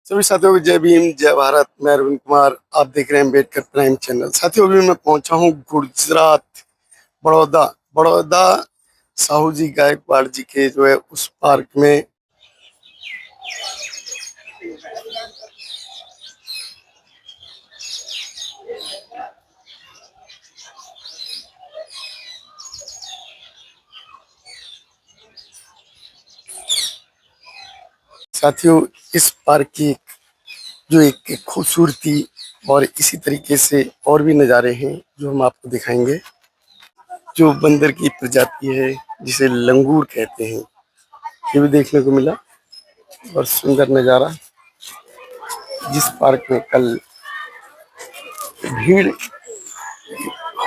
सभी साथियों को जय भीम जय भारत। मैं अरविंद कुमार, आप देख रहे हैं अम्बेडकर प्राइम चैनल। साथियों अभी मैं पहुंचा हूं गुजरात, बड़ौदा। बड़ौदा साहू जी गायकवाड़ जी के जो है उस पार्क में। साथियों इस पार्क की जो एक खूबसूरती और इसी तरीके से और भी नज़ारे हैं जो हम आपको दिखाएंगे। जो बंदर की प्रजाति है जिसे लंगूर कहते हैं, ये भी देखने को मिला। और सुंदर नज़ारा। जिस पार्क में कल भीड़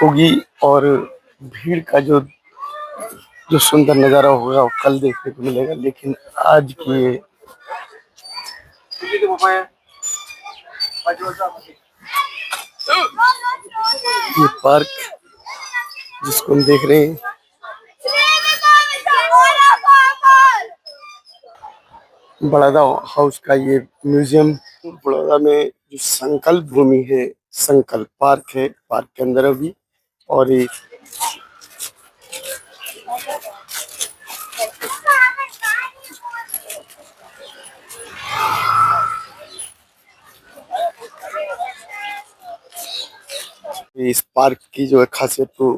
होगी और भीड़ का जो जो सुंदर नज़ारा होगा वो कल देखने को मिलेगा, लेकिन आज की ये पार्क जिसको हम देख रहे हैं, बड़ौदा हाउस का ये म्यूजियम। बड़ौदा में जो संकल्प भूमि है, संकल्प पार्क है, पार्क के अंदर अभी। और ये इस पार्क की जो है खासियत तो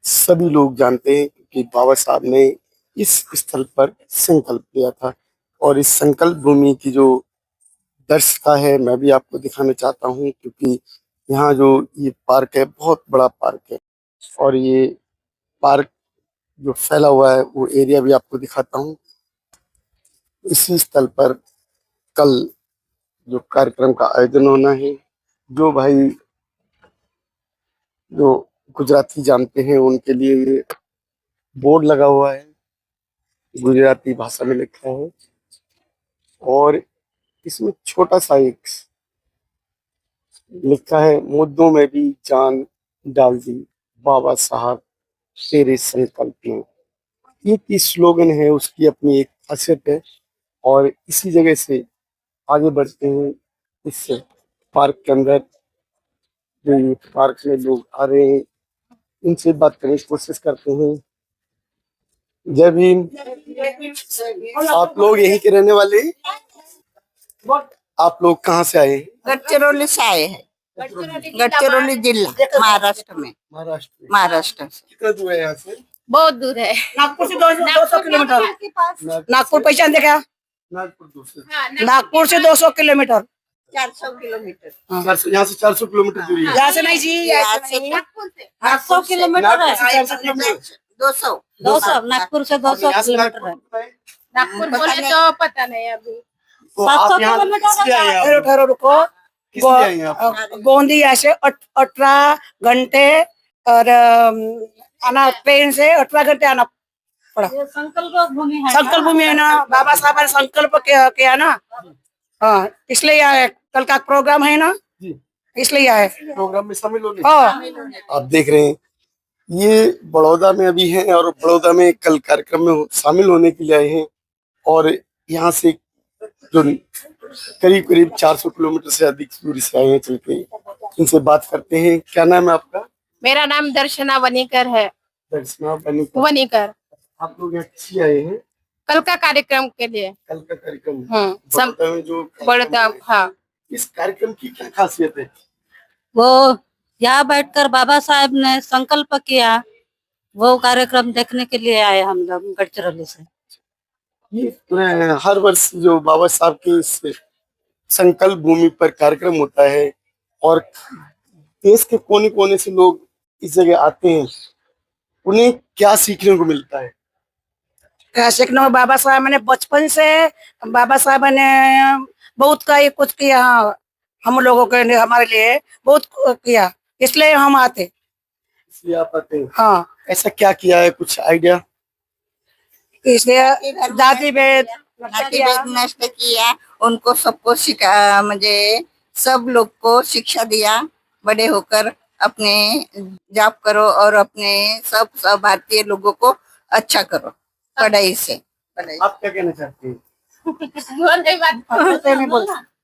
सभी लोग जानते हैं कि बाबा साहब ने इस स्थल पर संकल्प लिया था। और इस संकल्प भूमि की जो दृश्यता है मैं भी आपको दिखाना चाहता हूँ, क्योंकि यहाँ जो ये पार्क है बहुत बड़ा पार्क है। और ये पार्क जो फैला हुआ है वो एरिया भी आपको दिखाता हूँ। इसी स्थल पर कल जो कार्यक्रम का आयोजन होना है, जो भाई जो गुजराती जानते हैं उनके लिए ये बोर्ड लगा हुआ है, गुजराती भाषा में लिखा है। और इसमें छोटा सा एक लिखा है, मुद्दों में भी जान डाल दी बाबा साहब तेरे संकल्प में। ये स्लोगन है, उसकी अपनी एक खासियत है। और इसी जगह से आगे बढ़ते हैं इस पार्क के अंदर। जो ये पार्क में लोग आ रहे हैं इनसे बात करने की कोशिश करते हैं। जय भीम। आप लोग यहीं के रहने वाले हैं? आप लोग कहाँ से आए हैं? गडचिरोली से आए हैं। गडचिरोली जिला, महाराष्ट्र में। महाराष्ट्र से कितना दूर है यहाँ से? बहुत दूर है। नागपुर से 200 किलोमीटर। नागपुर पहचान देखा? नागपुर से 200 किलोमीटर। 400 किलोमीटर। यहाँ से 400 किलोमीटर दूरी है। यहाँ से नहीं जी, यहाँ से 800 किलोमीटर है। 200 नागपुर से 200 किलोमीटर है। नागपुर बोले तो पता नहीं अभी। तो आप यहाँ किस लिए आए हैं? ठहरो रुको। गोंदिया से 18 घंटे और आना, ट्रेन से 18 घंटे आना पड़ा। संकल्प भूमि है ना, बाबा साहब ने संकल्प किया ना। हाँ, इसलिए आए। कल का प्रोग्राम है ना, इसलिए आए। प्रोग्राम में शामिल होने। आप देख रहे हैं ये बड़ौदा में अभी हैं और बड़ौदा में कल कार्यक्रम में शामिल होने के लिए आए हैं। और यहाँ से जो करीब करीब 400 किलोमीटर से अधिक दूरी से आए हैं चल के। इनसे बात करते हैं। क्या नाम है आपका? मेरा नाम दर्शना वनीकर है। दर्शना वनीकर। आप लोग यहाँ किस लिए आए हैं? कल का कार्यक्रम के लिए। कल का कार्यक्रम बड़ौदा में जो बड़ौदा, हाँ। इस कार्यक्रम की क्या खासियत है? वो यहाँ बैठकर बाबा साहब ने संकल्प किया, वो कार्यक्रम देखने के लिए आए हम लोग गडचिरोली से। ये हर वर्ष जो बाबा साहब के इस संकल्प भूमि पर कार्यक्रम होता है और देश के कोने कोने से लोग इस जगह आते हैं, उन्हें क्या सीखने को मिलता है? क्या सीखने को? बाबा साहब ने बचपन से बाबा साहब ने बहुत का ये कुछ किया हम लोगों के लिए, हमारे लिए बहुत किया, इसलिए हम आते। इसलिए आप आते हैं? हाँ। ऐसा क्या किया है, कुछ आइडिया? इसलिए जाति भेद नष्ट किया, उनको सबको सिखा, मुझे सब लोग को शिक्षा दिया, बड़े होकर अपने जॉब करो और अपने सब भारतीय लोगों को अच्छा करो पढ़ाई से। आप क्या कहना चाहते हैं?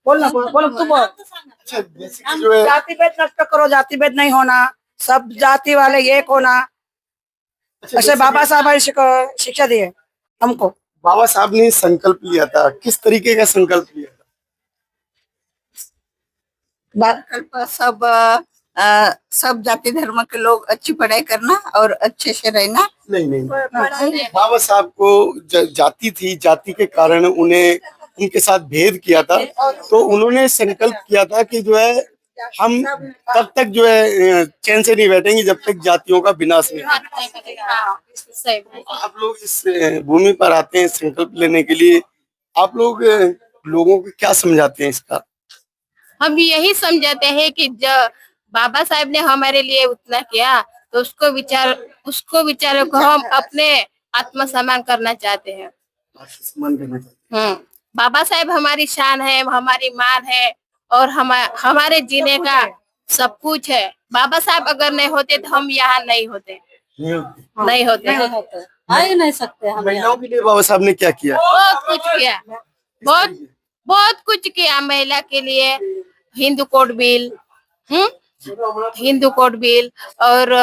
बोलना बोल तू बोल। अच्छा जैसे कि जो है जाति भेद नष्ट करो, जाति भेद नहीं होना, सब जाति वाले एक होना, अच्छा, ऐसे जैसे बाबा कि साहब ने शिक्षा दी है हमको। बाबा साहब ने संकल्प लिया था, किस तरीके का संकल्प लिया था? संकल्प सब सब जाति धर्म के लोग अच्छी पढ़ाई करना और अच्छे से रहना। नहीं नहीं, बाबा साहब को जाति थी, जाति के कारण उन्हें उनके साथ भेद किया था, तो उन्होंने संकल्प किया था कि जो है हम तब तक जो है चैन से नहीं बैठेंगे जब तक जातियों का विनाश नहीं होगा। आप लोग इस भूमि पर आते हैं संकल्प लेने के लिए, आप लोग लोगों को क्या समझाते हैं इसका? हम यही समझाते हैं कि बाबा साहब ने हमारे लिए उतना किया, तो उसको विचारों को हम अपने आत्मसम्मान करना चाहते हैं। सम्मान करना चाहते हैं। बाबा साहब हमारी शान है, हमारी मान है, और हमारे जीने का सब कुछ है। बाबा साहब अगर नहीं होते तो हम यहाँ नहीं होते। नहीं होते आ ही नहीं सकते हम। महिलाओं के लिए बाबा साहब ने क्या किया? बहुत कुछ किया, बहुत कुछ किया महिला के लिए। Hindu code bill, Hindu code bill, और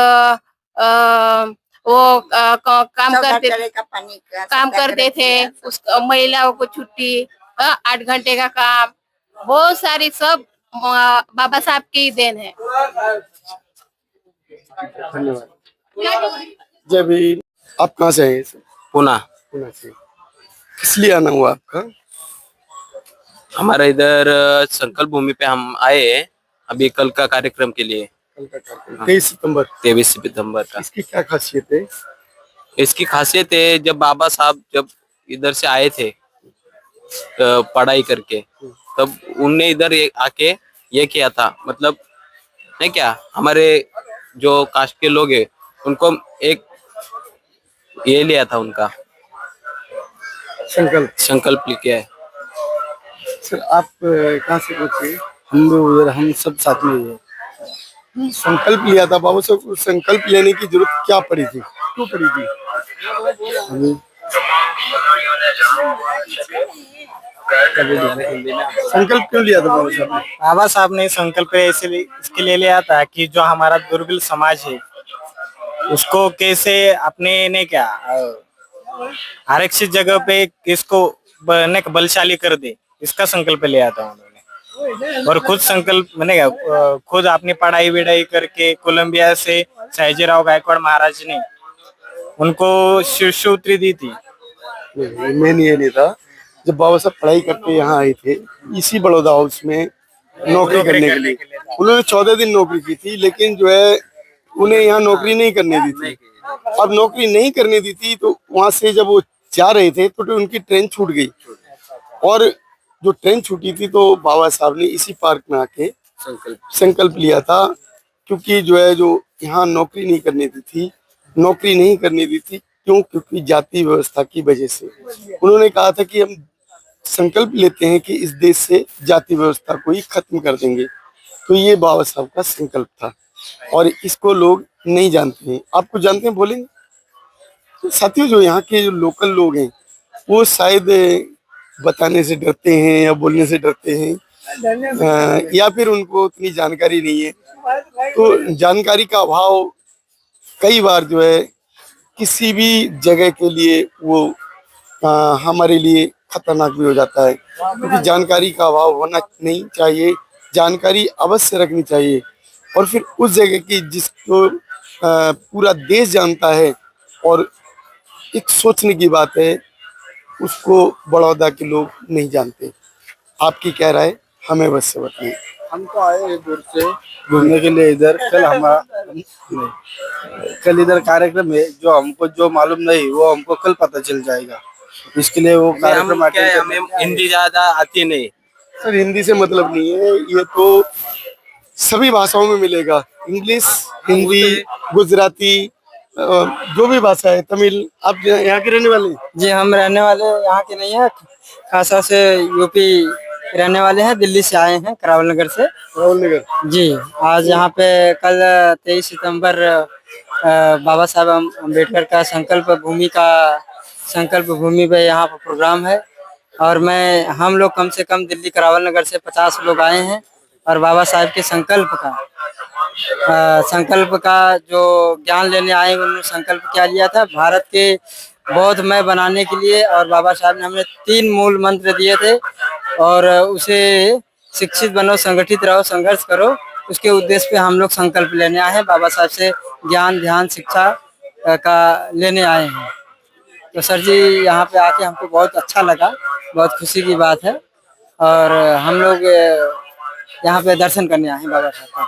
वो काम करते थे, उस महिलाओं को छुट्टी, 8 घंटे का काम, बहुत सारी सब बाबा साहब की देन है। धन्यवाद। जय भीम। आप कहाँ से हैं? पुणे। पुणे से। किस लिए आना हुआ आपका? हमारा इधर संकल्प भूमि पे हम आए हैं अभी कल का कार्यक्रम के लिए। कल का कार्यक्रम 23 सितंबर का। इसकी क्या खासियत है? इसकी खासियत है, जब बाबा साहब जब इधर से आए थे पढ़ाई करके, तब उनने इधर आके ये किया था, मतलब है क्या, हमारे जो कास्ट के लोग हैं उनको एक ये लिया था, उनका संकल्प लिया है। सर आप कहाँ से पहुंचे? हम लोग उधर, हम सब साथ में ही हैं। संकल्प लिया था बाबा साहब, संकल्प लेने की जरूरत क्या पड़ी थी, क्यों पड़ी थी? संकल्प क्यों लिया था बाबा साहब ने? बाबा साहब ने संकल्प इसके लिए लिया था कि जो हमारा दुर्बल समाज है उसको कैसे अपने ने क्या आरक्षित जगह पे इसको बलशाली कर दे, इसका संकल्प लिया था उन्होंने। और खुद संकल्प खुद अपनी पढ़ाई विढ़ाई करके कोलंबिया से सयाजीराव गायकवाड़ महाराज ने उनको शिष्यवृत्ति दी थी। मैंने ये नहीं था, जब बाबा साहब पढ़ाई करके यहाँ आए थे इसी बड़ौदा हाउस में नौकरी करने के लिए, उन्होंने 14 दिन नौकरी की थी, लेकिन जो है उन्हें यहाँ नौकरी नहीं करने दी थी। अब नौकरी नहीं करने दी थी तो वहां से जब वो जा रहे थे तो उनकी ट्रेन छूट गई, और जो ट्रेन छूटी थी तो बाबा साहब ने इसी पार्क में आके संकल्प लिया था, क्योंकि जो है जो यहाँ नौकरी नहीं करने दी थी, नौकरी नहीं करने दी थी क्यों? क्योंकि जाति व्यवस्था की वजह से। उन्होंने कहा था कि हम संकल्प लेते हैं कि इस देश से जाति व्यवस्था को ही खत्म कर देंगे। तो ये बाबा साहब का संकल्प था, और इसको लोग नहीं जानते हैं। आपको जानते हैं, बोलेंगे? तो साथियों, जो यहाँ के जो लोकल लोग हैं वो शायद बताने से डरते हैं या बोलने से डरते हैं, या फिर उनको उतनी जानकारी नहीं है। तो जानकारी का अभाव कई बार जो है किसी भी जगह के लिए वो हमारे लिए खतरनाक भी हो जाता है, क्योंकि जानकारी का अभाव होना नहीं चाहिए, जानकारी अवश्य रखनी चाहिए। और फिर उस जगह की जिसको पूरा देश जानता है, और एक सोचने की बात है, उसको बड़ौदा के लोग नहीं जानते। आपकी क्या राय, हमें अवश्य बताएं। हम तो आए दूर से घूमने के लिए इधर। कल इधर कार्यक्रम है, जो हमको जो मालूम नहीं वो हमको कल पता चल जाएगा, इसके लिए वो कार्यक्रम हमें हिंदी ज्यादा आती नहीं। सर हिंदी से मतलब नहीं है, ये तो सभी भाषाओं में मिलेगा, इंग्लिश, हिंदी, गुजराती, जो भी भाषा है, तमिल। आप यहाँ के रहने वाले? जी, हम रहने वाले यहाँ के नहीं है, खासा से यूपी रहने वाले हैं, दिल्ली से आए हैं, करावल नगर से। करावल नगर जी, आज यहाँ पे कल 23 सितंबर बाबा साहब अम्बेडकर का संकल्प भूमि पे यहाँ पर प्रोग्राम है, और हम लोग कम से कम दिल्ली करावल नगर से 50 लोग आए हैं और बाबा साहब के संकल्प का जो ज्ञान लेने आए हैं, उन्होंने संकल्प क्या लिया था भारत के बौद्धमय बनाने के लिए। और बाबा साहब ने हमें 3 मूल मंत्र दिए थे और उसे शिक्षित बनो, संगठित रहो, संघर्ष करो, उसके उद्देश्य पे हम लोग संकल्प लेने आए हैं। बाबा साहब से ज्ञान ध्यान शिक्षा का लेने आए हैं। तो सर जी यहाँ पे आके हमको बहुत अच्छा लगा, बहुत खुशी की बात है। और हम लोग यहाँ पे दर्शन करने आए हैं बाबा साहब का।